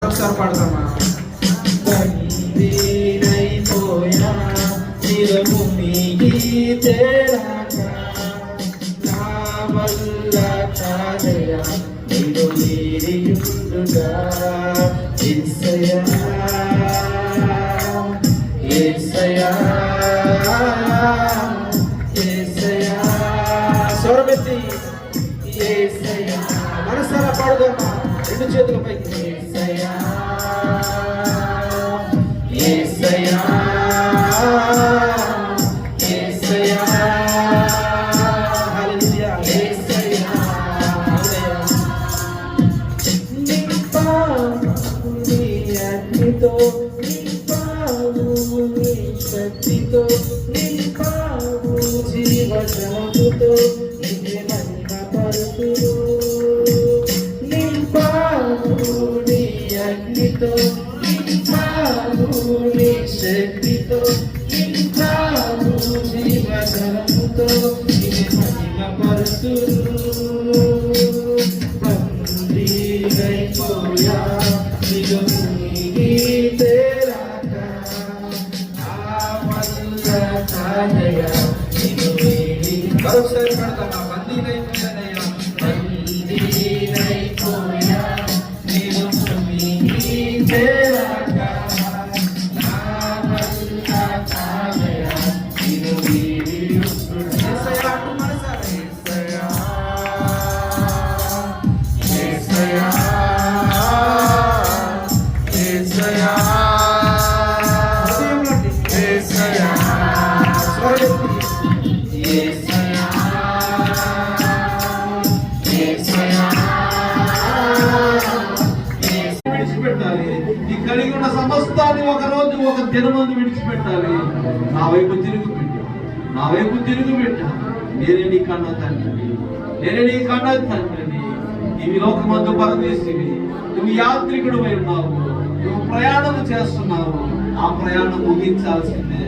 ఒకసారి పాడతామా? బందీనైపోయా చిరము తేరాక నా వల్ల కాదయా నేను వీరియుండుగా యేసయ్యా యేసయ్యా యేసయ్యా స్వరమెత్తి యేసయ్యా మనసారా పాడుదామా? రెండు చేతుల పైకి. యేసయ్యా యేసయ్యా యేసయ్యా హల్లెలూయా. యేసయ్యా నింపావు నీ అగ్నితో నింపావు నీ శక్తితో నింపావు జీవజలముతో నిన్ను మహిమపరుతురు నింపావు నీ అగ్నితో నింపావు నీ శక్తితో నింపావు జీవజలముతో నిన్ను మహిమపరుతురు బందీనైపోయా నిలుమునిగి తేరాక నా వల్ల కాదయా నిన్ను వీడి మరొకసారి పాడతామా? బందీనైపోయానయ్యా. బందీనైపోయా నిలుమునిగి తేరాక నా వల్ల కాదయా నిన్ను వీడి యేసయ్యా అంటూ మనసారా. యేసయ్యా యేసయ్యా హృదయంలో నుండి. యేసయ్యా స్వరమెత్తి యేసయ్యా యేసయ్యా విడిచిపెట్టాలి. ఈ కలిగి ఉన్న సమస్తాన్ని ఒక రోజు ఒక దినమందు విడిచిపెట్టాలి. నా వైపు తిరుగు పెట్టు, నా వైపు తిరుగు పెట్టు. నేనే నీ కన్న తండ్రిని, నేనే నీ కన్న తండ్రిని. ఇవి లోకమందు పరదేశివి, నువ్వు యాత్రికుడు ఉన్నావు, నువ్వు ప్రయాణం చేస్తున్నావు. ఆ ప్రయాణం ముగించాల్సిందే,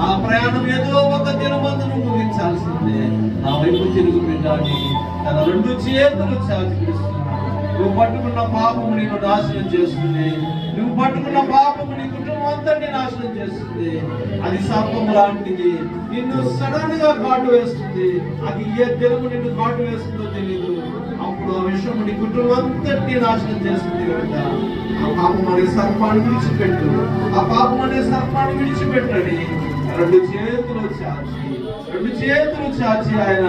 ఆ ప్రయాణం ఏదో ఒక దినమందు నువ్వు ముగించాల్సిందే. నా వైపు తిరుగు పెట్టాలి. తన రెండు చేతులు చాచి పిలుస్తున్నాడు. నువ్వు పట్టుకున్న పాపము నీకు నాశనం చేస్తుంది, నువ్వు పట్టుకున్న పాపము నీ కుటుంబం అంతటి నాశనం చేస్తుంది. అది సర్పం లాంటిది, నిన్ను సడన్ గా కాటు వేస్తుంది. అది ఏ తెలుగు నిన్ను కాటు వేస్తుందో తెలియదు. అప్పుడు ఆ విషయం నీ కుటుంబం అంతటి నాశనం చేస్తుంది కనుక ఆ పాపం అనే సర్పాన్ని విడిచిపెట్టు, ఆ పాపం అనే సర్పాన్ని విడిచిపెట్టండి. రెండు చేతులు చాచి ఆయన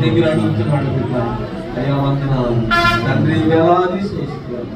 దగ్గర అడుగుతున్నాడు. అయ్యా వందనాలు తండ్రి, వేలాది స్తోత్రాలు.